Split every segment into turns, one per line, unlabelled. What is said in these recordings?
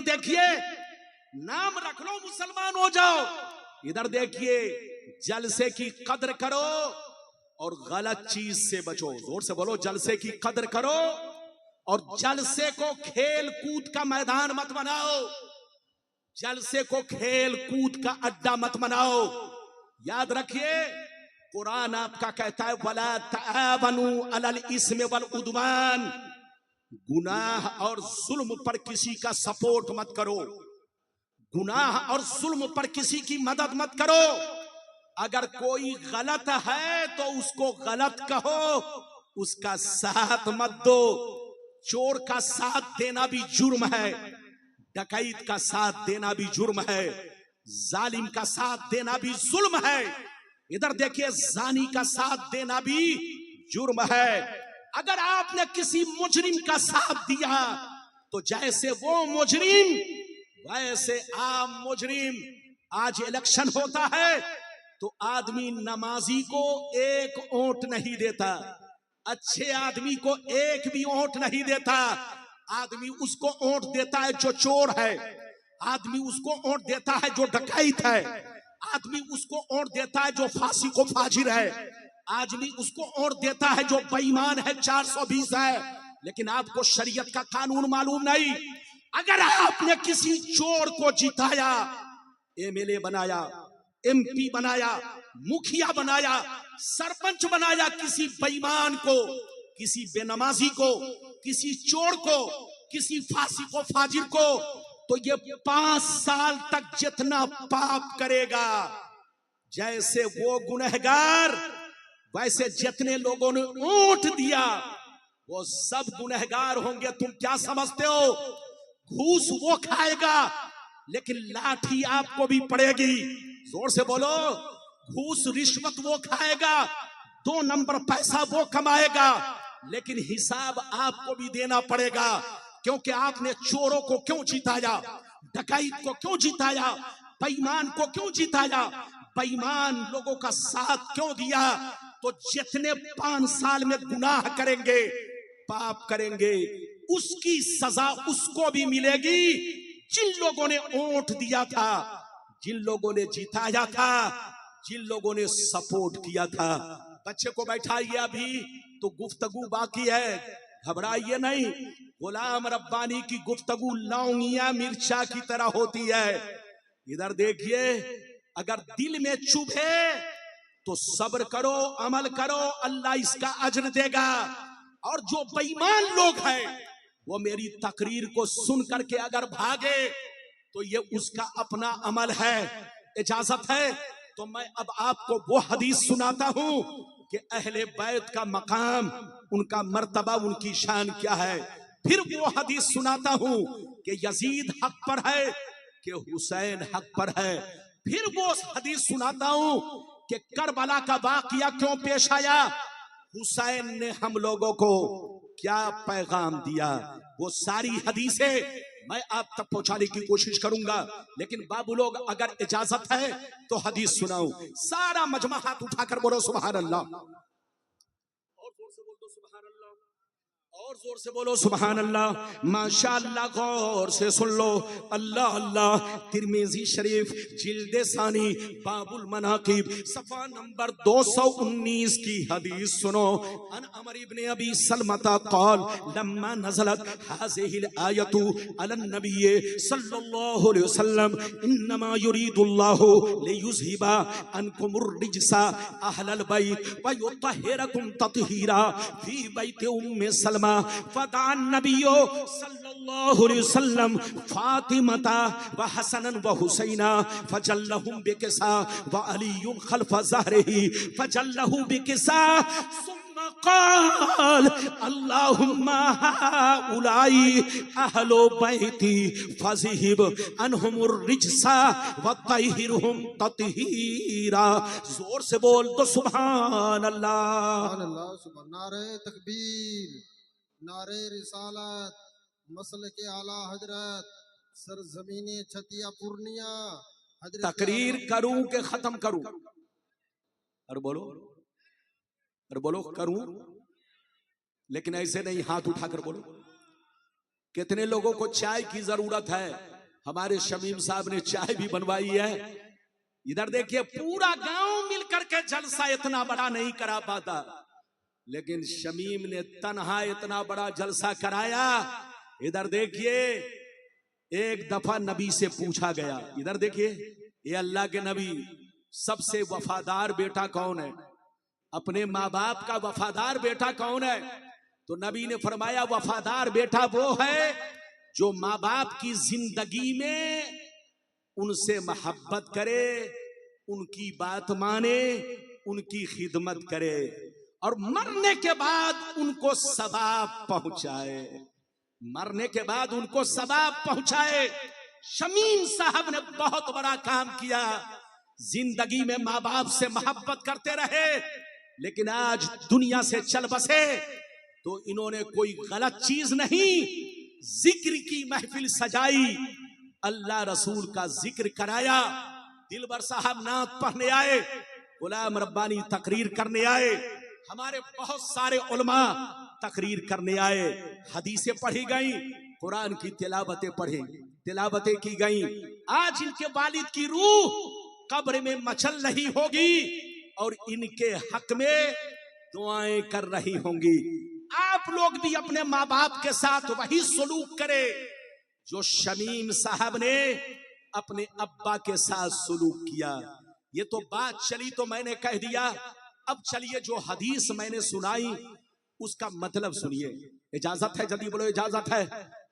देखिए, नाम रख लो मुसलमान हो जाओ। इधर देखिए, जलसे की कदर करो और गलत चीज से बचो। जोर से बोलो, जलसे की कदर करो और जलसे को खेल कूद का मैदान मत बनाओ, जलसे को खेल कूद का अड्डा मत बनाओ। याद रखिए, कुरान आपका कहता है वला तावनु अलल इस्म वल उद्वान, गुनाह और जुल्म पर किसी का सपोर्ट मत करो, गुनाह और जुल्म पर किसी की मदद मत करो। अगर कोई गलत है तो उसको गलत कहो, उसका साथ मत दो। चोर का साथ देना भी जुर्म है, डकैत का साथ देना भी जुर्म है, जालिम का साथ देना भी जुल्म है। इधर देखिए, जानी का साथ देना भी जुर्म है। अगर आपने किसी मुजरिम का साथ दिया तो जैसे वो मुजरिम वैसे आम मुजरिम। आज इलेक्शन होता है तो आदमी नमाजी को एक वोट नहीं देता, अच्छे आदमी को एक भी वोट नहीं देता। आदमी उसको वोट देता है जो चोर है, आदमी उसको वोट देता है जो डकैत है, आदमी उसको वोट देता है जो फांसी को फाजिर है, आदमी उसको वोट देता है जो बेईमान है, 420 है। लेकिन आपको शरीयत का कानून मालूम नहीं। अगर आपने किसी चोर को जिताया, एमएलए बनाया, एमपी बनाया, मुखिया बनाया, सरपंच बनाया, किसी बेईमान को, किसी बेनमाजी को, किसी चोर को, किसी फांसी को फाजिर को, तो ये 5 साल तक जितना पाप करेगा, जैसे वो गुनहगार वैसे जितने लोगों ने वोट दिया वो सब गुनहगार होंगे। तुम क्या समझते हो? घूस वो खाएगा लेकिन लाठी आपको भी पड़ेगी। जोर से बोलो, घूस रिश्वत वो खाएगा, 2 नंबर पैसा वो कमाएगा, लेकिन हिसाब आपको भी देना पड़ेगा। क्योंकि आपने चोरों को क्यों जिताया, डकैत को क्यों जिताया, बेईमान को क्यों जिताया, बेईमान लोगों का साथ क्यों दिया? तो जितने 5 साल में गुनाह करेंगे, पाप करेंगे, उसकी सजा उसको भी मिलेगी जिन लोगों ने वोट दिया था, जिन लोगों ने जिताया था, जिन लोगों ने सपोर्ट किया था। बच्चे को बैठाइए, अभी तो गुफ्तगू बाकी है, घबराइए नहीं। गुलाम रब्बानी की गुफ्तगू लौंगिया मिर्चा की तरह होती है। इधर देखिए, अगर दिल में चुभे तो सब्र करो, अमल करो, अल्लाह इसका अजर देगा। और जो बेईमान लोग हैं वो मेरी तकरीर को सुन करके अगर भागे तो ये उसका अपना अमल है। इजाजत है तो मैं अब आपको वो हदीस सुनाता हूं कि अहले बैत का मकाम, उनका मर्तबा, उनकी शान क्या है। फिर वो हदीस सुनाता हूं कि यजीद हक पर है कि हुसैन हक पर है। फिर वो हदीस सुनाता हूं कि करबला का वाकया क्यों पेश आया, हुसैन ने हम लोगों को क्या पैगाम दिया। वो सारी हदीसें मैं आप तक पहुंचाने की कोशिश करूंगा, लेकिन बाबू लोग अगर इजाजत है तो हदीस सुनाऊं। सारा मजमा हाथ उठाकर बोलो सुभान अल्लाह, और जोर से बोलो सुभान अल्लाह। माशाअल्लाह, गौर से सुन लो, अल्लाह अल्लाह। तिरमिजी शरीफ जिल्दे सानी बाबुल मनाकिब सफा नंबर 219 की हदीस सुनो। अन अमर इब्ने अबी सलमता क़ाल लम्मा नज़लत हाज़िहिल आयतु अलन नबी सल्लल्लाहु अलैहि वसल्लम इन्नमा युरीदुल्लाहु लियुज़हिबा अनकुमुर रिजसा अहलल बैत व युत्तहिरकुम तत्हीरा फी बैति उम्मे सलमा फदान नबियो सल्लल्लाहु अलैहि वसल्लम फातिमता व हसनन व हुसैना फजल्लहुम बिकिसा व अलीयुन खल्फ ज़हरिही फजल्लहु बिकिसा सुम्मा क़ाल अल्लाहुम्मा हाउलाई अहलो बैती फज़हिब अनहुमुर रिजसा व तहिरहुम तत्हीरा। जोर से बोल तो सुभान अल्लाह।
नारे तकबीर, नारे रिसालत, मसल के आला हजरत, सरजमीने छतिया पूर्णिया।
तकरीर करूं के खत्म करूं? और बोलो, और बोलो करूं, लेकिन ऐसे नहीं, हाथ उठाकर बोलो। कितने लोगों को चाय की जरूरत है? हमारे शमीम साहब ने चाय भी बनवाई है। इधर देखिए पूरा गांव मिलकर के जलसा इतना बड़ा नहीं करा पाता, लेकिन शमीम ने तन्हा इतना बड़ा जलसा कराया। इधर देखिए एक दफा नबी से पूछा गया, इधर देखिए, ये अल्लाह के नबी सबसे वफादार बेटा कौन है? अपने माँ बाप का वफादार बेटा कौन है? तो नबी ने फरमाया वफादार बेटा वो है जो माँ बाप की जिंदगी में उनसे मोहब्बत करे, उनकी बात माने, उनकी खिदमत करे और मरने के बाद उनको सवाब पहुंचाए, मरने के बाद उनको सवाब पहुंचाए। शमीम साहब ने बहुत बड़ा काम किया, जिंदगी में माँ बाप से मोहब्बत करते रहे, लेकिन आज दुनिया से चल बसे तो इन्होंने कोई गलत चीज नहीं, जिक्र की महफिल सजाई, अल्लाह रसूल का जिक्र कराया। दिलबर साहब नात पढ़ने आए, गुलाम रब्बानी तकरीर करने आए, हमारे बहुत सारे उलमा तकरीर करने आए, हदीसें पढ़ी गई, कुरान की तिलावतें की गई। आज इनके वालिद की रूह कब्र में मचल रही होगी और इनके हक में दुआएं कर रही होंगी। आप लोग भी अपने माँ बाप के साथ वही सलूक करें जो शमीम साहब ने अपने अब्बा के साथ सलूक किया। ये तो बात चली तो मैंने कह दिया, अब चलिए जो हदीस मैंने सुनाई उसका मतलब सुनिए। इजाजत है? जल्दी बोलो इजाजत है।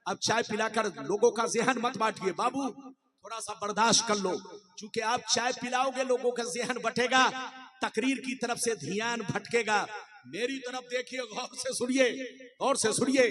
अब चाय पिलाकर लोगों का ज़हन मत बांटिए, बाबू थोड़ा सा बर्दाश्त कर लो, क्योंकि आप चाय पिलाओगे लोगों का ज़हन बटेगा, तकरीर की तरफ से ध्यान भटकेगा। मेरी तरफ देखिए, गौर से सुनिए, गौर से सुनिए।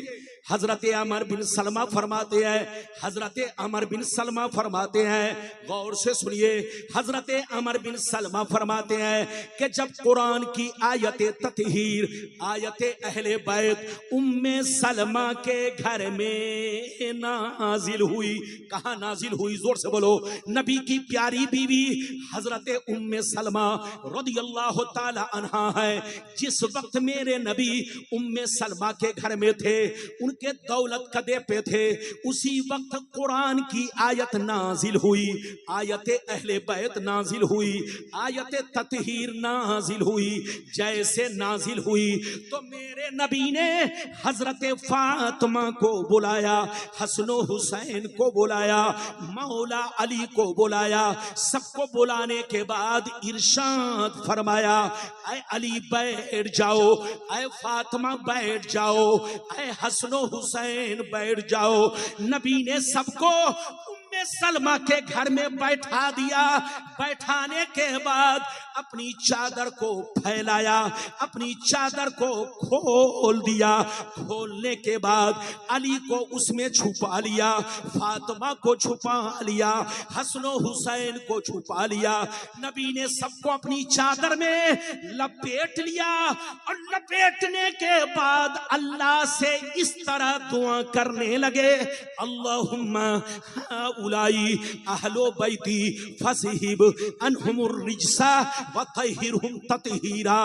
हजरत अमर बिन सलमा फरमाते हैं, हजरत अमर बिन सलमा फरमाते हैं, गौर से सुनिए। हजरत अमर बिन सलमा फरमाते हैं कि जब कुरान की आयत ततहीर, आयत अहले बैत उम्मे सलमा के घर में नाजिल हुई। कहाँ नाजिल हुई? जोर से बोलो। नबी की प्यारी बीवी हजरत उम्मे सलमा रदियल्लाहु ताला अन्हा है। जिस वक्त मेरे नबी उम्मे सलमा के घर में थे, उनके दौलत कदे पे थे, उसी वक्त कुरान की आयत नाजिल हुई, आयत अहले बैत नाजिल हुई, आयत ततहीर नाजिल हुई। जैसे नाजिल हुई तो मेरे नबी ने हजरत फातिमा को बुलाया, हसनो हुसैन को बुलाया, मौला अली को बुलाया। सबको बुलाने के बाद इरशाद फरमाया, ऐ अली बैठ जाओ, ऐ फातिमा बैठ जाओ, ऐ हसनो हुसैन बैठ जाओ। नबी ने सबको उम्मे सलमा के घर में बैठा दिया। बैठाने के बाद अपनी चादर को फैलाया, अपनी चादर को खोल दिया। खोलने के बाद अली को उसमें छुपा लिया, फातिमा को छुपा लिया, हसनो हुसैन को छुपा लिया। नबी ने सबको अपनी चादर में लपेट लिया और लपेटने के बाद अल्लाह से इस तरह दुआ करने लगे, अल्लाहुम्मा हाउलाई अहलो बैती फसहिब अनहुमुर रिजसा व तहिरहुम ततहीरा।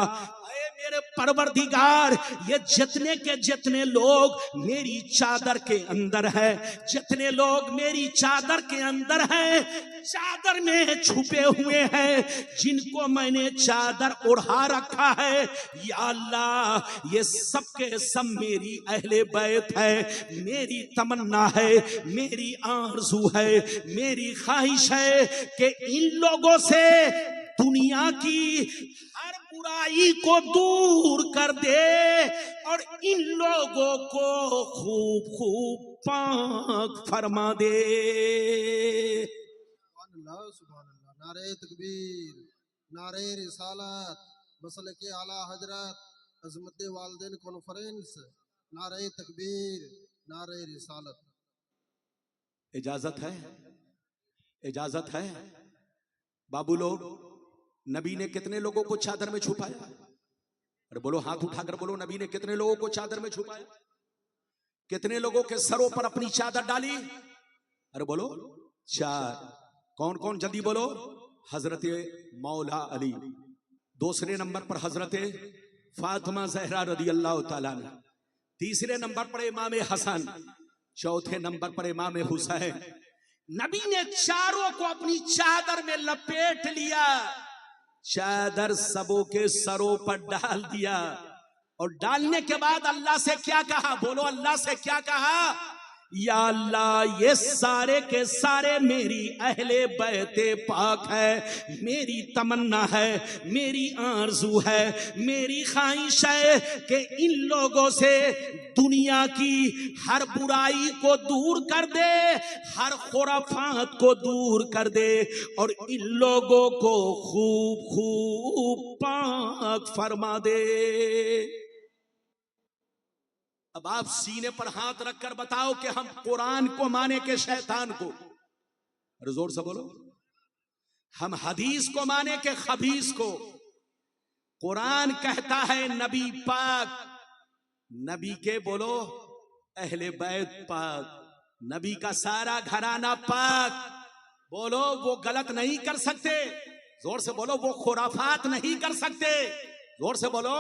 मेरे परवरदिगार, ये जितने के जितने लोग मेरी चादर के अंदर है, जितने लोग मेरी चादर के अंदर हैं, चादर में छुपे हुए हैं, जिनको मैंने चादर ओढ़ा रखा है, या अल्लाह ये सब के सब मेरी अहले बैत है। मेरी तमन्ना है, मेरी आरज़ू है, मेरी ख्वाहिश है कि इन लोगों से दुनिया की हर बुराई को दूर कर दे और इन लोगों को खूब खूब पाक फरमा दे।
सुभान अल्लाह। नारे तकबीर, नारे रिसालत, मसलके आला हजरत, अजमत वालिदैन कॉन्फ्रेंस, नारे तकबीर, नारे रिसालत।
इजाजत है? इजाजत है? बाबू लोग, नबी ने कितने लोगों को चादर में छुपाया? अरे बोलो, हाथ उठाकर बोलो, नबी ने कितने लोगों को चादर में छुपाया? कितने लोगों के सरों पर अपनी चादर डाली? अरे बोलो, 4। कौन कौन? जल्दी बोलो। हजरत मौला अली, दूसरे नंबर पर हजरत फातिमा ज़हरा रदी अल्लाह ताला अन्हा, तीसरे नंबर पर इमाम हसन, चौथे नंबर पर इमाम हुसैन, नबी ने चारों को अपनी चादर में लपेट लिया, चादर सबों के सरों पर डाल दिया और डालने के बाद अल्लाह से क्या कहा? बोलो अल्लाह से क्या कहा? या अल्लाह, ये सारे के सारे मेरी अहले बैते पाक है, मेरी तमन्ना है, मेरी आरज़ू है, मेरी ख्वाहिश है कि इन लोगों से दुनिया की हर बुराई को दूर कर दे, हर खुराफात को दूर कर दे और इन लोगों को खूब खूब पाक फरमा दे। अब आप सीने पर हाथ रखकर बताओ कि हम कुरान को माने के शैतान को? अरे जोर से बोलो। हम हदीस को माने के खबीस को? कुरान कहता है नबी पाक, नबी के बोलो अहले बैत पाक, नबी का सारा घराना पाक। बोलो वो गलत नहीं कर सकते, जोर से बोलो। वो खुराफात नहीं कर सकते, जोर से बोलो।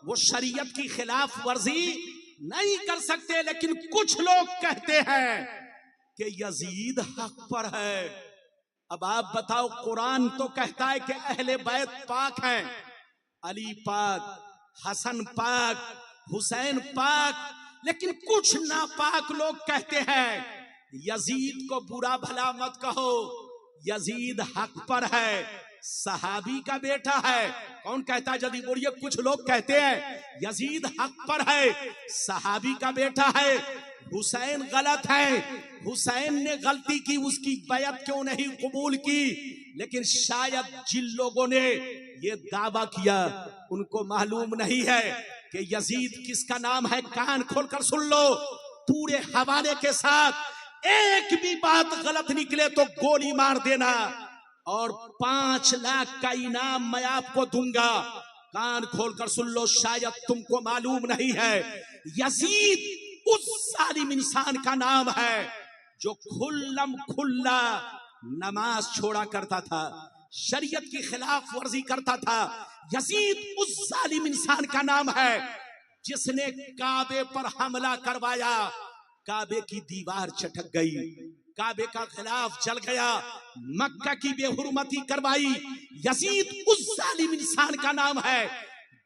वो शरीयत की खिलाफ वर्जी नहीं कर सकते। लेकिन कुछ लोग कहते हैं कि यजीद हक पर है। अब आप बताओ, कुरान तो कहता है कि अहले बैत पाक हैं, अली पाक, हसन पाक, हुसैन पाक, लेकिन कुछ नापाक लोग कहते हैं यजीद को बुरा भला मत कहो, यजीद हक पर है, सहाबी का बेटा है। कौन कहता है? जल्दी बोलिए। कुछ लोग कहते हैं यजीद हक पर है, सहाबी का बेटा है, हुसैन गलत है, हुसैन ने गलती की, उसकी बैत क्यों नहीं कबूल की? लेकिन शायद जिन लोगों ने ये दावा किया उनको मालूम नहीं है कि यजीद किसका नाम है। कान खोलकर सुन लो पूरे हवाले के साथ। एक भी बात गलत निकले तो गोली मार देना और 5 लाख का इनाम मैं आपको दूंगा। कान खोलकर सुन लो, शायद तुमको मालूम नहीं है, यजीद उस जालिम इंसान का नाम है जो खुल्लम खुल्ला नमाज छोड़ा करता था, शरीयत की खिलाफ वर्जी करता था। यजीद उस जालिम इंसान का नाम है जिसने काबे पर हमला करवाया, काबे की दीवार चटक गई, काबे का खिलाफ जल गया, मक्का की बेहुरमती करवाई। यजीद उस जालिम इंसान का नाम है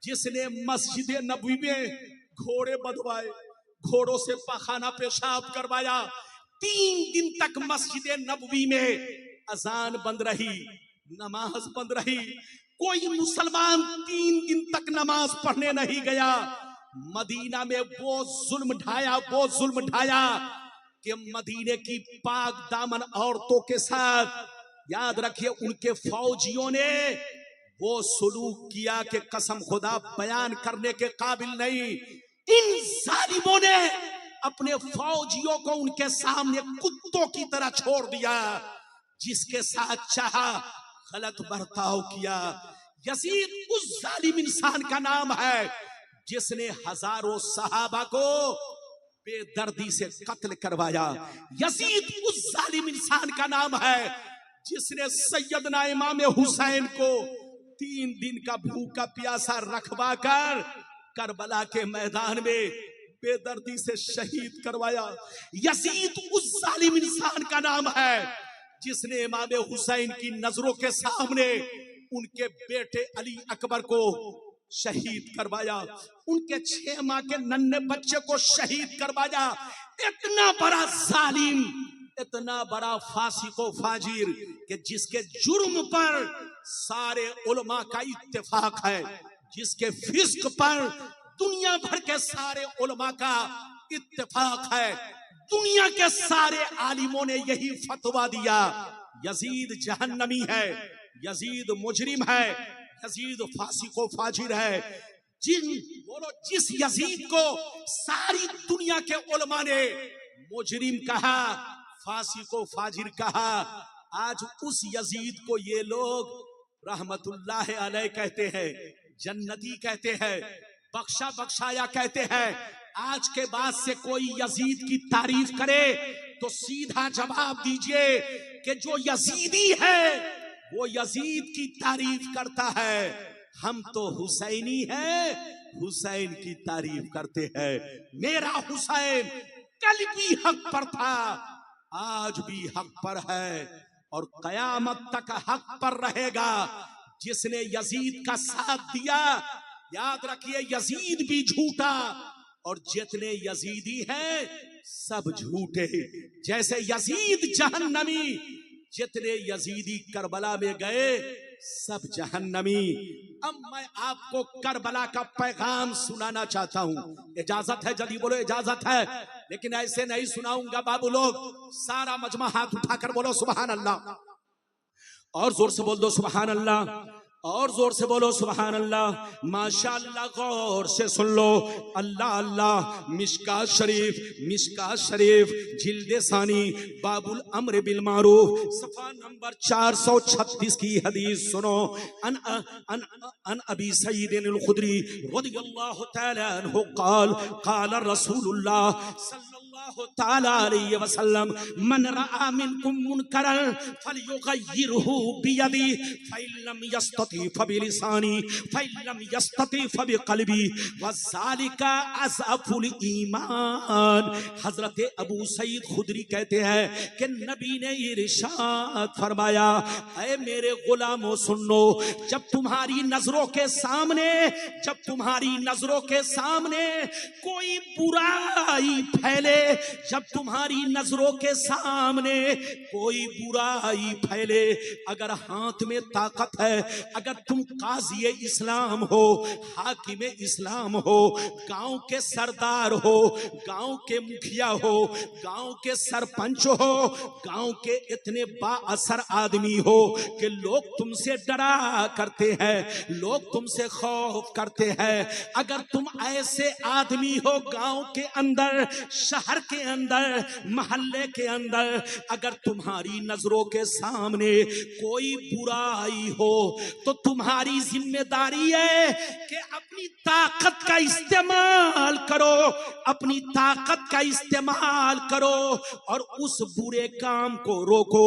जिसने मस्जिद नबवी में घोड़े बंधवाए, घोड़ों से पखाना पेशाब करवाया। 3 दिन तक मस्जिद नबवी में अजान बंद रही, नमाज बंद रही, कोई मुसलमान 3 दिन तक नमाज पढ़ने नहीं गया। मदीना में वो जुल्म ढाया कि मदीने की पाक दामन औरतों के साथ, याद रखिए, उनके फौजियों ने वो सुलूक किया कि कसम खुदा बयान करने के काबिल नहीं। इन जालिमों ने अपने फौजियों को उनके सामने कुत्तों की तरह छोड़ दिया, जिसके साथ चाहा गलत बर्ताव किया। यजीद उस जालिम इंसान का नाम है जिसने हजारों सहाबा को बेदर्दी से कत्ल करवाया। यजीद उस जालिम इंसान का नाम है जिसने सैयदना इमाम हुसैन को 3 दिन का भूखा प्यासा रखवा कर करबला के मैदान में बेदर्दी से शहीद करवाया। यजीद उस जालिम इंसान का नाम है जिसने इमाम हुसैन की नजरों के सामने उनके बेटे अली अकबर को शहीद करवाया, उनके 6 माह के नन्हे बच्चे को शहीद करवाया। इतना बड़ा जालिम, इतना बड़ा फासिको फाजिर कि जिसके जुर्म पर सारे उलमा का इत्तेफाक है, जिसके फिस्क पर दुनिया भर के सारे उलमा का इत्तेफाक है, दुनिया के सारे आलिमों ने यही फतवा दिया, यजीद जहन्नमी है, यजीद मुजरिम है, यजीद फासिको फाजिर है। जिस यजीद को सारी दुनिया के उलमा ने मुजरिम कहा, फासिको फाजिर कहा, आज उस यजीद को ये लोग रहमतुल्लाह अलैह कहते हैं, जन्नती कहते हैं, बख्शा बख्शाया कहते हैं। आज के बाद से कोई यजीद की तारीफ करे तो सीधा जवाब दीजिए कि जो यजीदी है वो यजीद की तारीफ करता है, हम तो हुसैनी हैं, हुसैन की तारीफ करते हैं। मेरा हुसैन कल भी हक पर था, आज भी हक पर है और कयामत तक हक पर रहेगा। जिसने यजीद का साथ दिया, याद रखिए यजीद भी झूठा और जितने यजीदी हैं सब झूठे। जैसे यजीद जहन्नमी, जितने यजीदी करबला में गए सब जहन्नमी। अब मैं आपको करबला का पैगाम सुनाना चाहता हूं। इजाजत है? जल्दी बोलो इजाजत है। लेकिन ऐसे नहीं सुनाऊंगा बाबू लोग। सारा मजमा हाथ उठाकर बोलो सुभान अल्लाह, और जोर से बोल दो सुभान अल्लाह, और जोर से बोलो सुभान अल्लाह। माशाअल्लाह, गौर से सुन लो। अल्लाह अल्लाह। मिशकात शरीफ जिल्दे सानी बाबुल अम्र बिल मारूफ सफा नंबर 436 की हदीस सुनो। अन अबी सईद अल खुदरी रदियल्लाहु तआला अन्हु क़ाल रसूलुल्लाह सल्लल्लाहु तआला अलैहि वसल्लम मन रआ मिनकुम मुनकरन फलयुगय्यिरहु बियदी फइल्लम यस्तति फबिलिसानी फइल्लम यस्तति फबिक़ल्बी वज़ालिका अज़अफुल ईमान। हजरत अबू सईद खुदरी कहते हैं कि नबी ने इरशाद फरमाया, ऐ मेरे गुलामों सुन लो, जब तुम्हारी नजरों के सामने कोई बुराई फैले, जब तुम्हारी नजरों के सामने कोई बुराई फैले, अगर हाथ में ताकत है, अगर तुम काजी इस्लाम हो, हाकिम इस्लाम हो, गांव के सरदार हो, गांव के मुखिया हो, गांव के सरपंच हो, गांव के इतने बाअसर आदमी हो कि लोग तुमसे डरा करते हैं, लोग तुमसे खौफ करते हैं, अगर तुम ऐसे आदमी हो गांव के अंदर, शहर के अंदर, मोहल्ले के अंदर, अगर तुम्हारी नजरों के सामने कोई बुराई हो तो तुम्हारी जिम्मेदारी है कि अपनी ताकत का इस्तेमाल करो, अपनी ताकत का इस्तेमाल करो और उस बुरे काम को रोको,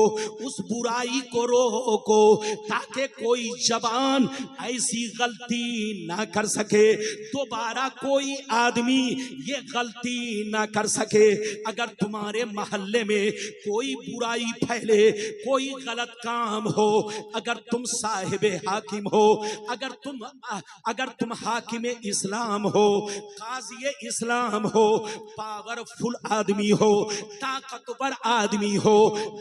उस बुराई को रोको, ताकि कोई जवान ऐसी गलती ना कर सके, दोबारा कोई आदमी ये गलती ना कर सके। अगर तुम्हारे मोहल्ले में कोई बुराई फैले, कोई गलत काम हो, अगर तुम साहिबे हाकिम हो, अगर तुम हाकिम इस्लाम हो, काजी इस्लाम हो, पावरफुल आदमी हो, ताकतवर आदमी हो,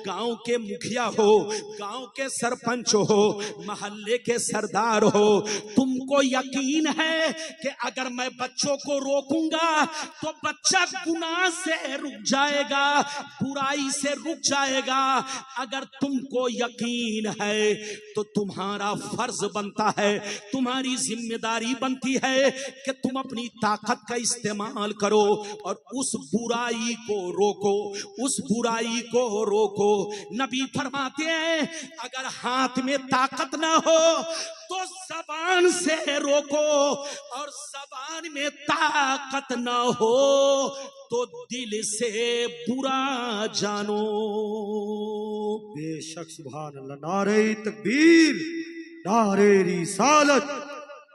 गांव के मुखिया हो, गांव के सरपंच हो, मोहल्ले के सरदार हो, तुमको यकीन है कि अगर मैं बच्चों को रोकूंगा तो बच्चा गुनाह से रुक जाएगा, बुराई से रुक जाएगा। अगर तुमको यकीन है तो तुम्हारा फर्ज बनता है, तुम्हारी जिम्मेदारी बनती है कि तुम अपनी ताकत का इस्तेमाल करो और उस बुराई को रोको, उस बुराई को रोको। नबी फरमाते हैं अगर हाथ में ताकत ना हो तो ज़बान से रोको, और ज़बान में ताकत ना हो तो दिल से बुरा जानो।
बेशक सुभान अल्लाह। नारे तकबीर, नारे रिसालत,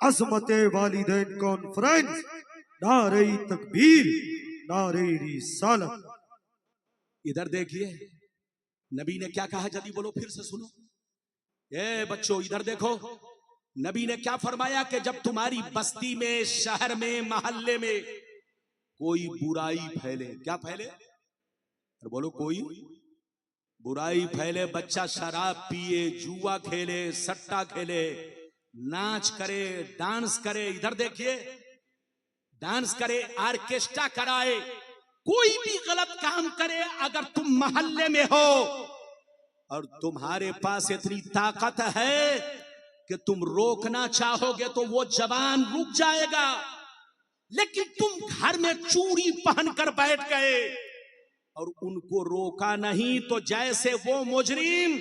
अज़मत वालिदैन कॉन्फ्रेंस, नारे तकबीर, नारे रिसालत।
इधर देखिए नबी ने क्या कहा, जल्दी बोलो फिर से सुनो। ए बच्चों इधर देखो, नबी ने क्या फरमाया कि जब तुम्हारी बस्ती में, शहर में, मोहल्ले में कोई बुराई फैले, क्या फैले? और बोलो कोई बुराई फैले, बच्चा शराब पिए, जुआ खेले, सट्टा खेले, नाच करे, डांस करे, इधर देखिए डांस करे, ऑर्केस्ट्रा कराए, कोई भी गलत काम करे, अगर तुम मोहल्ले में हो और तुम्हारे पास इतनी ताकत है कि तुम रोकना चाहोगे तो वो जवान रुक जाएगा, लेकिन तुम घर में चूड़ी पहनकर बैठ गए और उनको रोका नहीं, तो जैसे वो मुजरिम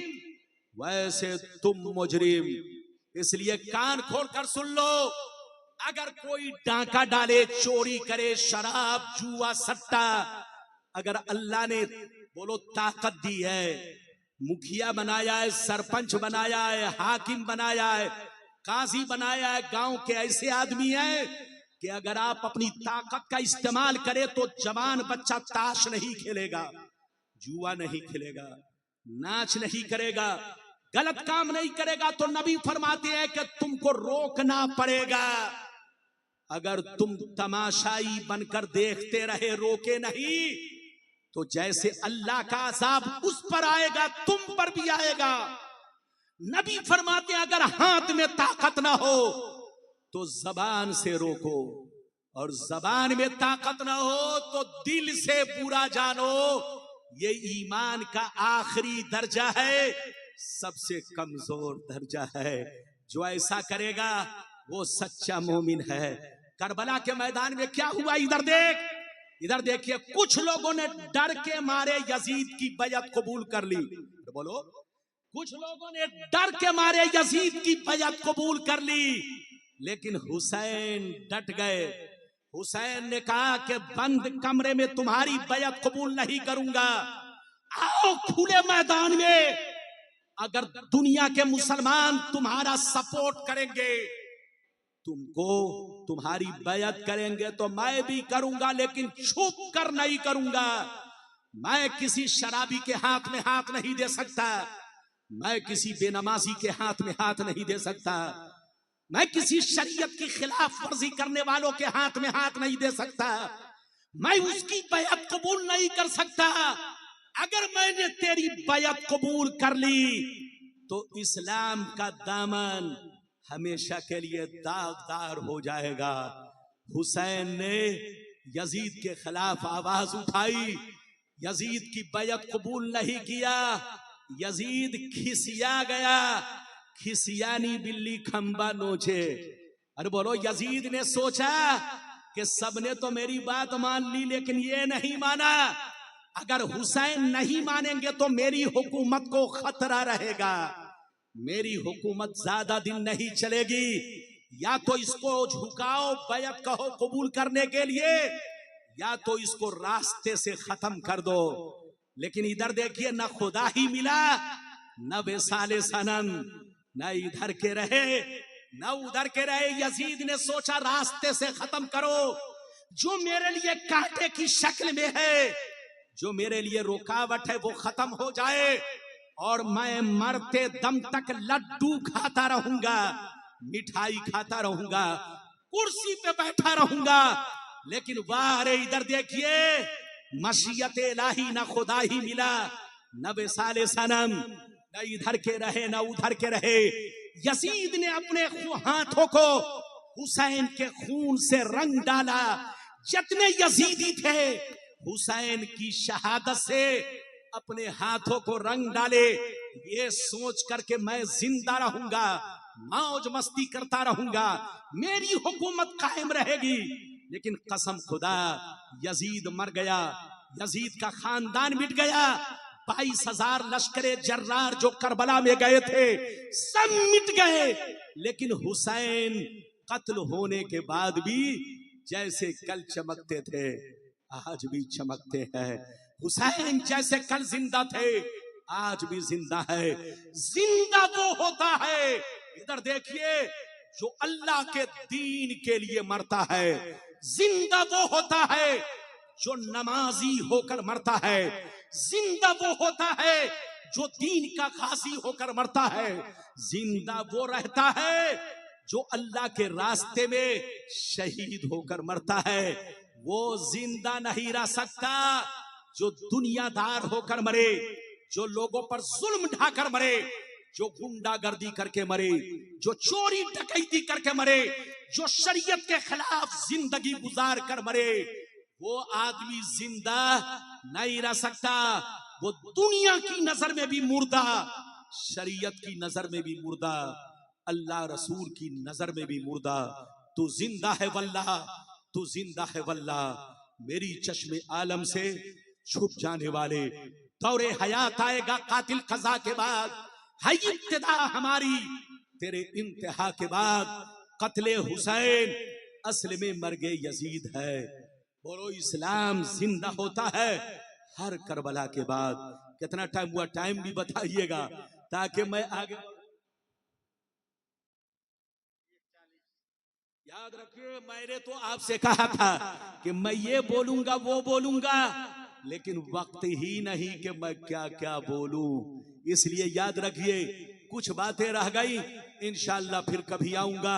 वैसे तुम मुजरिम। इसलिए कान खोलकर सुन लो, अगर कोई डांका डाले, चोरी करे, शराब, जुआ, सट्टा, अगर अल्लाह ने बोलो ताकत दी है, मुखिया बनाया है, सरपंच बनाया है, हाकिम बनाया है, काजी बनाया है, गांव के ऐसे आदमी हैं कि अगर आप अपनी ताकत का इस्तेमाल करें तो जवान बच्चा ताश नहीं खेलेगा, जुआ नहीं खेलेगा, नाच नहीं करेगा, गलत काम नहीं करेगा, तो नबी फरमाते हैं कि तुमको रोकना पड़ेगा। अगर तुम तमाशाई बनकर देखते रहे, रोके नहीं, तो जैसे अल्लाह का अज़ाब उस पर आएगा तुम पर भी आएगा। नबी फरमाते हैं अगर हाथ में ताकत ना हो तो जबान से रोको, और जबान में ताकत ना हो तो दिल से बुरा जानो। ये ईमान का आखिरी दर्जा है, सबसे कमजोर दर्जा है। जो ऐसा करेगा वो सच्चा मोमिन है। करबला के मैदान में क्या हुआ, इधर देखिए, कुछ लोगों ने डर के मारे यजीद की बैयत कबूल कर ली। तो बोलो, कुछ लोगों ने डर के मारे यजीद की बैयत कबूल कर ली, लेकिन हुसैन डट गए। हुसैन ने कहा कि बंद कमरे में तुम्हारी बैयत कबूल नहीं करूंगा, आओ खुले मैदान में। अगर दुनिया के मुसलमान तुम्हारा सपोर्ट करेंगे, तुमको तुम्हारी बैयत करेंगे, तो मैं भी करूंगा, लेकिन छुप कर नहीं करूंगा। मैं किसी शराबी के हाथ में हाथ नहीं दे सकता, मैं किसी बेनमाजी के हाथ में हाथ नहीं दे सकता, मैं किसी शरीयत की खिलाफ वर्जी करने वालों के हाथ में हाथ नहीं दे सकता, मैं उसकी बैयत कबूल नहीं कर सकता। अगर मैंने तेरी बैयत कबूल कर ली तो इस्लाम का दामन हमेशा के लिए दागदार हो जाएगा। हुसैन ने यजीद के खिलाफ आवाज उठाई, यजीद की बैयत कबूल नहीं किया। यजीद खिसिया गया, खिसियानी बिल्ली खंबा नोचे। अरे बोलो, यजीद ने सोचा कि सबने तो मेरी बात मान ली, लेकिन ये नहीं माना। अगर हुसैन नहीं मानेंगे तो मेरी हुकूमत को खतरा रहेगा, मेरी हुकूमत ज्यादा दिन नहीं चलेगी। या तो इसको झुकाओ, बैयत कहो कबूल करने के लिए, या तो इसको रास्ते से खत्म कर दो। लेकिन इधर देखिए, न खुदा ही मिला, न बेसाले सनम, न इधर के रहे न उधर के रहे। यजीद ने सोचा रास्ते से खत्म करो, जो मेरे लिए कांटे की शक्ल में है, जो मेरे लिए रुकावट है, वो खत्म हो जाए, और मैं मरते दम तक लड्डू खाता रहूंगा, मिठाई खाता रहूंगा, कुर्सी पे बैठा रहूंगा। लेकिन वाह रे, इधर देखिए, मशीयत इलाही, न खुदा ही मिला, न बेसाले सनम, न इधर के रहे न उधर के रहे। यजीद ने अपने हाथों को हुसैन के खून से रंग डाला। जितने यजीदी थे हुसैन की शहादत से अपने हाथों को रंग डाले, ये सोच करके मैं जिंदा रहूंगा, मौज मस्ती करता रहूंगा, मेरी हुकूमत कायम रहेगी। लेकिन कसम खुदा, यजीद मर गया, यजीद का खानदान मिट गया। 22,000 लश्करे जर्रार जो करबला में गए थे सब मिट गए। लेकिन हुसैन कत्ल होने के बाद भी जैसे कल चमकते थे आज भी चमकते हैं। हुसैन जैसे कल जिंदा थे आज भी जिंदा है। जिंदा वो होता है, इधर देखिए, जो अल्लाह के दीन के लिए मरता है। जिंदा वो होता है जो नमाजी होकर मरता है। जिंदा वो होता है जो दीन का गाजी होकर मरता है। जिंदा वो रहता है जो अल्लाह के रास्ते में शहीद होकर मरता है। वो जिंदा नहीं रह सकता जो दुनियादार होकर मरे, जो लोगों पर जुल्म ढाकर मरे, जो गुंडागर्दी करके मरे, जो चोरी डकैती करके मरे, जो शरीयत के खिलाफ जिंदगी गुजार कर मरे, वो आदमी जिंदा नहीं रह सकता। वो दुनिया की नजर में भी मुर्दा, शरीयत की नजर में भी मुर्दा, अल्लाह रसूल की नजर में भी मुर्दा। तू जिंदा है वल्लाह, तू जिंदा है वल्लाह। मेरी चश्मे आलम से छुप जाने वाले दौरे हयात आएगा कातिल कज़ा के बाद। है इब्तिदा हमारी तेरे इंतहा के बाद। कत्ले हुसैन असल में मर्गे यजीद है। बोलो, इस्लाम जिंदा होता है हर करबला के बाद। कितना टाइम हुआ, टाइम भी बताइएगा ताकि मैं आगे। याद रखिए, मैंने तो आपसे कहा था कि मैं ये बोलूंगा वो बोलूंगा, लेकिन वक्त ही नहीं कि मैं क्या क्या बोलूं। इसलिए याद रखिए, कुछ बातें रह गई, इंशाअल्लाह फिर कभी आऊंगा,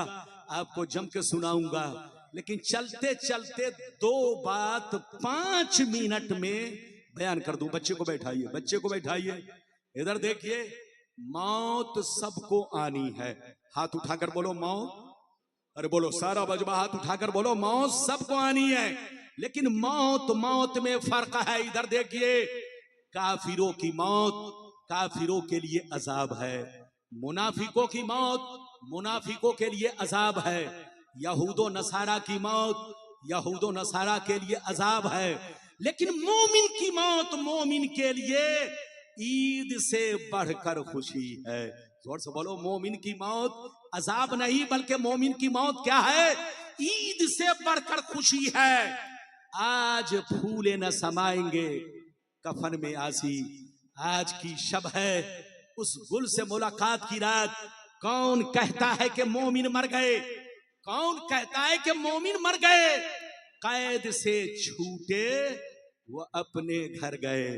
आपको जम के सुनाऊंगा। लेकिन चलते चलते दो बात 5 मिनट में बयान कर दूं। बच्चे को बैठाइए, बच्चे को बैठाइए, इधर देखिए। मौत सबको आनी है। हाथ उठाकर बोलो मौत। अरे बोलो सारा बजबा, हाथ उठाकर बोलो मौत सबको आनी है। लेकिन मौत में फर्क है। इधर देखिए, काफिरों की मौत काफिरों के लिए अजाब है, मुनाफिकों की मौत मुनाफिकों के लिए अजाब है, यहूदो नसारा की मौत यहूदो नसारा के लिए अजाब है। लेकिन मोमिन की मौत मोमिन के लिए ईद से बढ़कर खुशी है। जोर से बोलो, मोमिन की मौत अजाब नहीं, बल्कि मोमिन की मौत क्या है? ईद से बढ़कर खुशी है। आज फूले न समाएंगे कफन में आसी, आज की शब है उस गुल से मुलाकात की रात। कौन कहता है कि मोमिन मर गए? कौन कहता है कि मोमिन मर गए? कैद से छूटे वो अपने घर गए।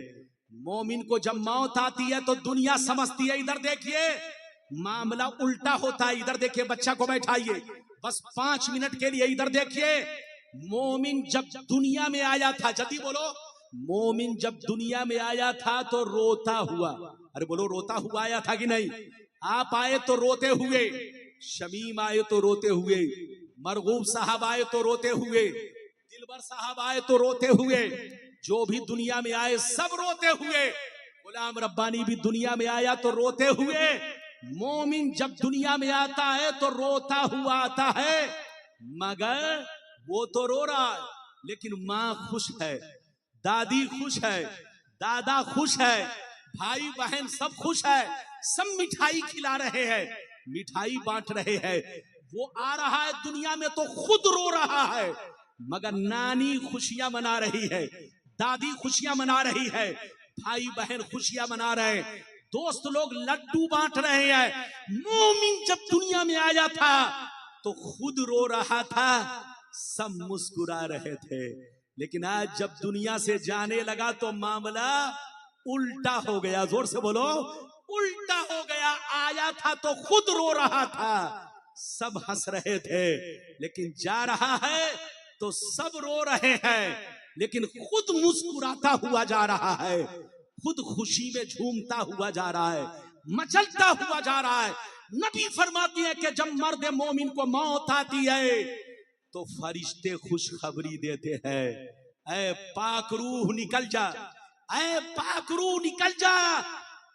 मोमिन को जब मौत आती है तो दुनिया समझती है। इधर देखिए, मामला उल्टा होता है। इधर देखिए, बच्चा को बैठाइए बस 5 मिनट के लिए। इधर देखिए, मोमिन जब दुनिया में आया था, जल्दी बोलो, मोमिन जब दुनिया में आया था तो रोता हुआ, अरे बोलो रोता हुआ आया था कि नहीं? आप आए तो रोते हुए, शमीम आए तो रोते हुए, मरगूब साहब आए तो रोते हुए, दिलबर साहब आए तो रोते हुए, जो भी दुनिया में आए सब रोते हुए। गुलाम रब्बानी भी दुनिया में आया तो रोते हुए। मोमिन जब दुनिया में आता है तो रोता हुआ आता है, मगर वो तो रो रहा है, लेकिन माँ खुश है, दादी खुश है, दादा खुश है, भाई बहन सब खुश है, सब मिठाई खिला रहे हैं, मिठाई बांट रहे हैं। वो आ रहा है दुनिया में तो खुद रो रहा है, मगर नानी खुशियां मना रही है, दादी खुशियां मना रही है, भाई बहन खुशियां मना रहे हैं, दोस्त लोग लड्डू बांट रहे हैं। मोमिन जब दुनिया में आया था तो खुद रो रहा था, सब मुस्कुरा रहे थे। लेकिन आज जब दुनिया से जाने लगा तो मामला उल्टा हो गया। जोर से बोलो, उल्टा हो गया। आया था तो खुद रो रहा था, सब हंस रहे थे, लेकिन जा रहा है तो सब रो रहे हैं, लेकिन खुद मुस्कुराता हुआ जा रहा है, खुद खुशी में झूमता हुआ जा रहा है, मचलता हुआ जा रहा है। नबी फरमाती है कि जब मर्द मोमिन को मौत आती है तो फरिश्ते खुशखबरी देते हैं, ऐ पाक रूह निकल जा, ऐ पाक रूह निकल जा,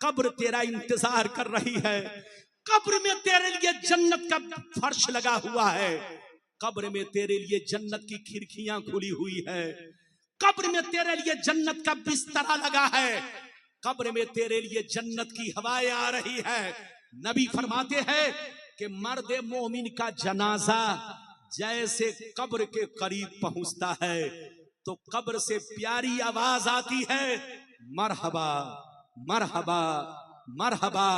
कब्र तेरा इंतजार कर रही है, कब्र में तेरे लिए जन्नत का फर्श लगा हुआ है, कब्र में तेरे लिए जन्नत की खिड़कियां खुली हुई है, कब्र में तेरे लिए जन्नत का बिस्तरा लगा है, कब्र में तेरे लिए जन्नत की हवाएं आ रही है। नबी फरमाते हैं कि मर्द मोमिन का जनाजा जैसे कब्र के करीब पहुंचता है तो कब्र से प्यारी आवाज आती है, मरहबा मरहबा मरहबा,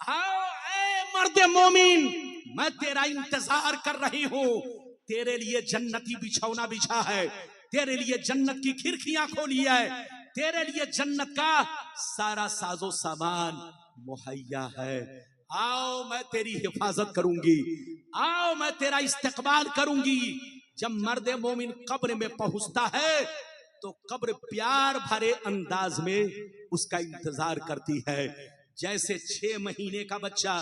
आओ ऐ मर्द मोमिन, मैं तेरा इंतजार कर रही हूँ, तेरे लिए जन्नती बिछौना बिछा है, तेरे लिए जन्नत की खिड़कियां खोली है, तेरे लिए जन्नत का सारा साजो सामान मुहैया है। आओ मैं तेरी हिफाजत करूंगी, आओ मैं तेरा इस्तकबाल करूंगी। जब मर्द मोमिन कब्र में पहुंचता है तो कब्र प्यार भरे अंदाज में उसका इंतजार करती है। जैसे 6 महीने का बच्चा,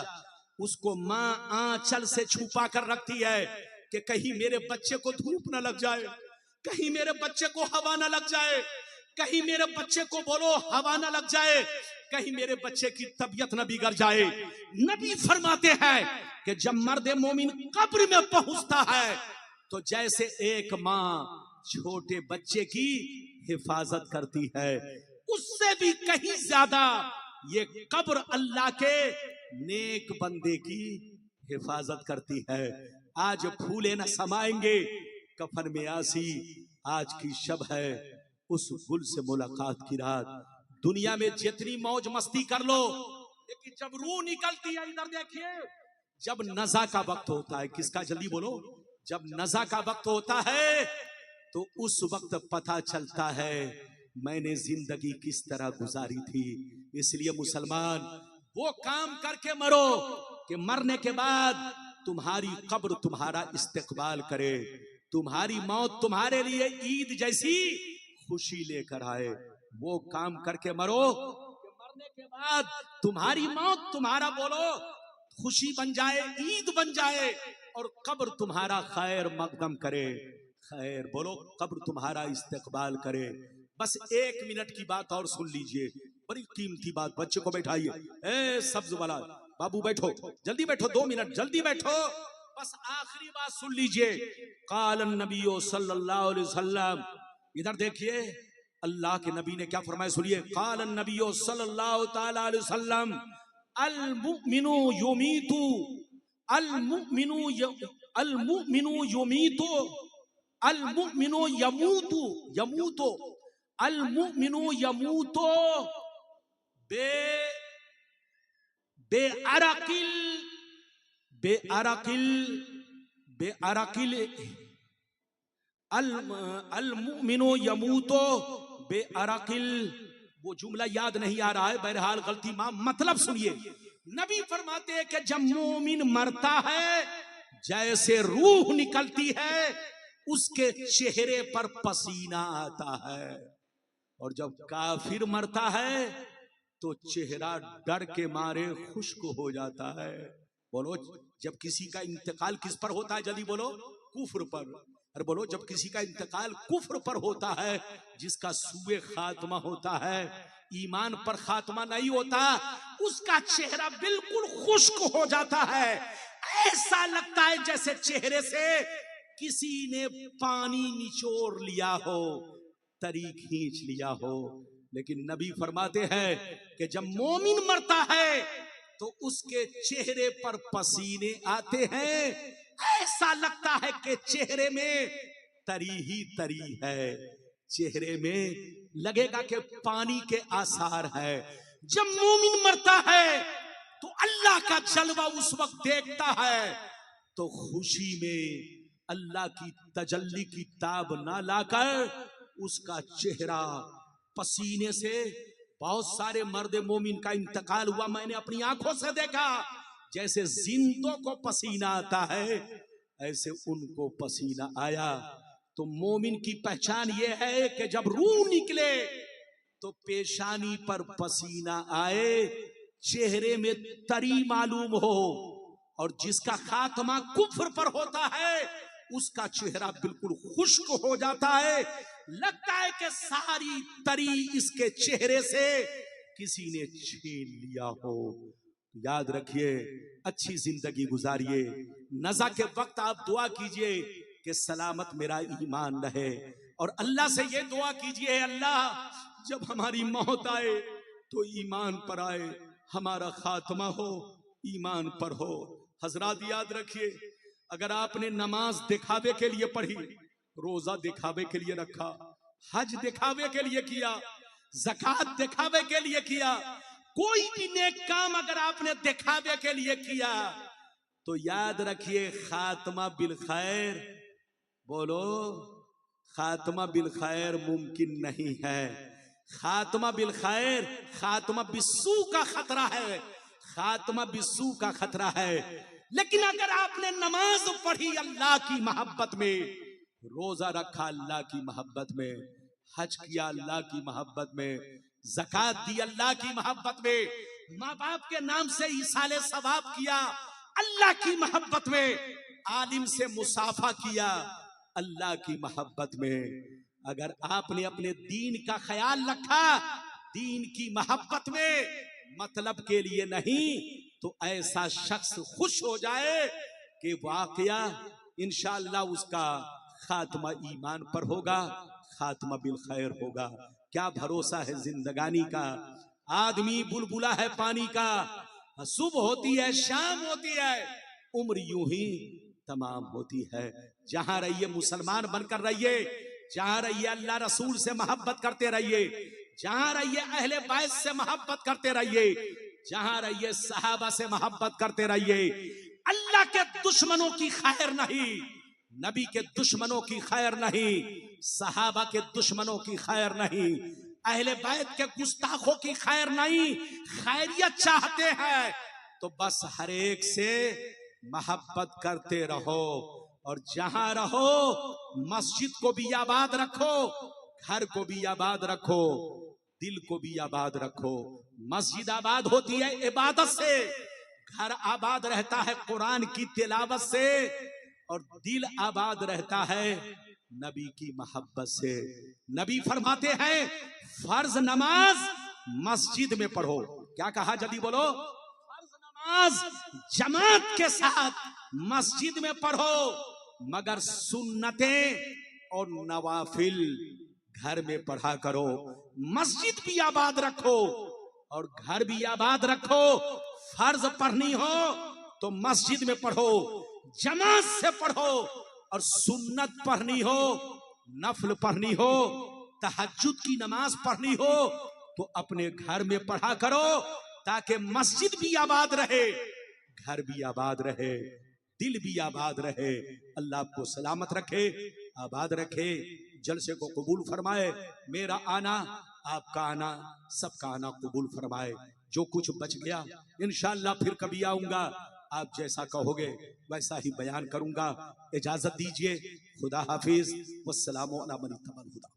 उसको माँ आंचल से छुपा कर रखती है कि कहीं मेरे बच्चे को धूप न लग जाए, कहीं मेरे बच्चे को हवा न लग जाए, कहीं मेरे बच्चे को बोलो हवा न लग जाए, कहीं मेरे बच्चे की तबीयत न बिगड़ जाए। नबी फरमाते हैं कि जब मर्द मोमिन कब्र में पहुंचता है तो जैसे एक माँ छोटे बच्चे की हिफाजत करती है, उससे भी कहीं ज्यादा ये कब्र अल्लाह के नेक बंदे की हिफाजत करती है। आज फूले न समाएंगे कफन में आसी, आज की शब है उस गुल से मुलाकात की रात। दुनिया में जितनी मौज मस्ती कर लो, लेकिन जब रूह निकलती है, इधर देखिए, जब नज़ा का वक्त होता है, किसका जल्दी बोलो, जब नज़ा का वक्त होता है तो उस वक्त पता चलता है मैंने जिंदगी किस तरह गुजारी थी। इसलिए मुसलमान वो काम करके मरो कि मरने के बाद तुम्हारी कब्र तुम्हारा इस्तकबाल करे, तुम्हारी मौत तुम्हारे लिए ईद जैसी खुशी लेकर आए। वो काम करके मरो कि मरने के बाद तुम्हारी मौत तुम्हारा बोलो खुशी बन जाए, ईद बन जाए, और कब्र तुम्हारा खैर मकदम करे, खैर बोलो कब्र तुम्हारा इस्तकबाल करे। बस 1 मिनट की बात और सुन लीजिए, बड़ी कीमती बात। बच्चे को बैठाइए, ए सब्ज वाला बाबू बैठो, जल्दी बैठो, 2 मिनट जल्दी बैठो। बस आखिरी बात सुन लीजिए। कालन नबियो सल्लल्लाहु अलैहि वसल्लम, इधर देखिए अल्लाह के नबी ने क्या फरमाया, सुनिए। कालन नबियो सल्लल्लाहु ताला अलैहि वसल्लम, अल मुमिनु युमीतु, अल मुमिनु युमीतु, अल मुमिनु यमूतु, यमूतु, अल मुमिनु यमूतु बेअरकिल अल मुमिनु यमूतो बेअरकिल। वो जुमला याद नहीं आ रहा है, बहरहाल गलती मतलब सुनिए। नबी फरमाते हैं कि जब मोमिन मरता है जैसे रूह निकलती है उसके चेहरे पर पसीना आता है, और जब काफिर मरता है तो चेहरा डर के मारे खुश्क हो जाता है। बोलो जब किसी का इंतकाल किस पर होता है, जल्दी बोलो, कुफ्र पर। अरे बोलो जब किसी का इंतकाल कुफ्र पर होता है, जिसका सूए खात्मा होता है, ईमान पर खात्मा नहीं होता, उसका चेहरा बिल्कुल खुश्क हो जाता है। ऐसा लगता है जैसे चेहरे से किसी ने पानी निचोड़ लिया हो, तरी खींच लिया हो। लेकिन नबी फरमाते हैं कि जब मोमिन मरता है तो उसके चेहरे पर पसीने आते हैं, ऐसा लगता है कि चेहरे में तरी ही तरी है, चेहरे में लगेगा कि पानी के आसार है। जब मोमिन मरता है तो अल्लाह का जलवा उस वक्त देखता है, तो खुशी में अल्लाह की तजल्ली की ताब ना लाकर उसका चेहरा पसीने से, बहुत सारे मर्द मोमिन का इंतकाल हुआ, मैंने अपनी आंखों से देखा, जैसे जिंदों को पसीना आता है ऐसे उनको पसीना आया। तो मोमिन की पहचान यह है कि जब रूह निकले तो पेशानी पर पसीना आए, चेहरे में तरी मालूम हो, और जिसका खात्मा कुफ्र पर होता है उसका चेहरा बिल्कुल खुश्क हो जाता है, लगता है कि सारी तरी इसके चेहरे से किसी ने छीन लिया हो। याद रखिए, अच्छी जिंदगी गुजारिए। नज़ा के वक्त आप दुआ कीजिए कि सलामत मेरा ईमान रहे, और अल्लाह से ये दुआ कीजिए, अल्लाह जब हमारी मौत आए तो ईमान पर आए, हमारा खात्मा हो ईमान पर हो। हजरात याद रखिए, अगर आपने नमाज दिखावे के लिए पढ़ी, रोजा दिखावे के लिए रखा, हज दिखावे के लिए किया, ज़कात दिखावे के लिए किया, कोई भी नेक काम अगर आपने दिखावे के लिए किया, तो याद रखिए खात्मा बिल खैर, बोलो खात्मा बिल खैर मुमकिन नहीं है। खात्मा बिल खैर, खात्मा बिस्सू का खतरा है, खात्मा बिस्सू का खतरा है। लेकिन अगर आपने नमाज पढ़ी अल्लाह की मोहब्बत में, रोजा रखा अल्लाह की मोहब्बत में, हज किया अल्लाह की मोहब्बत में, ज़कात दी अल्लाह की मोहब्बत में, माँ बाप के नाम से इसाले सवाब किया अल्लाह की मोहब्बत में, आलिम से मुसाफा किया अल्लाह की मोहब्बत में, अगर आपने अपने दीन का ख्याल रखा दीन की मोहब्बत में, मतलब के लिए नहीं, तो ऐसा शख्स खुश हो जाए कि वाकया इंशाअल्लाह उसका खात्मा ईमान पर होगा, खात्मा बिल खैर होगा। क्या भरोसा है जिंदगानी का। आदमी बुलबुला है पानी का, सुबह होती है शाम होती है, उम्र यूं ही तमाम होती है। जहां रहिए मुसलमान बनकर रहिए, जहां रहिए अल्लाह रसूल से मोहब्बत करते रहिए, जहां रहिए अहले बैत से मोहब्बत करते रहिए, जहां रहिए सहाबा से मोहब्बत करते रहिए। अल्लाह के दुश्मनों की खैर नहीं, नबी के दुश्मनों की खैर नहीं, सहाबा के दुश्मनों की खैर नहीं, अहले बैत के गुस्ताखों की खैर नहीं, खैरियत चाहते हैं तो बस हर एक से मोहब्बत करते रहो। और जहां रहो मस्जिद को भी आबाद रखो, घर को भी आबाद रखो, दिल को भी आबाद रखो। मस्जिद आबाद होती है इबादत से, घर आबाद रहता है कुरान की तिलावत से, और दिल आबाद रहता है नबी की मोहब्बत से। नबी फरमाते हैं फर्ज नमाज मस्जिद में पढ़ो। क्या कहा जल्दी बोलो? फर्ज नमाज जमात के साथ मस्जिद में पढ़ो, मगर सुन्नतें और नवाफिल घर में पढ़ा करो। मस्जिद भी आबाद रखो और घर भी आबाद रखो। फर्ज पढ़नी हो तो मस्जिद में पढ़ो, जमात से पढ़ो, और सुन्नत पढ़नी हो, नफल पढ़नी हो, तहज्जुद की नमाज पढ़नी हो तो अपने घर में पढ़ा करो, ताकि मस्जिद भी आबाद रहे, घर भी आबाद रहे, दिल भी आबाद रहे। अल्लाह आपको सलामत रखे, आबाद रखे, जलसे को कबूल फरमाए। मेरा आना, आपका आना, सबका आना कबूल फरमाए। जो कुछ बच गया इंशाअल्लाह फिर कभी आऊंगा, आप जैसा कहोगे वैसा ही बयान करूंगा। इजाजत दीजिए, खुदा हाफिज, वस्सलामु अला मन इत्तबअल हुदा।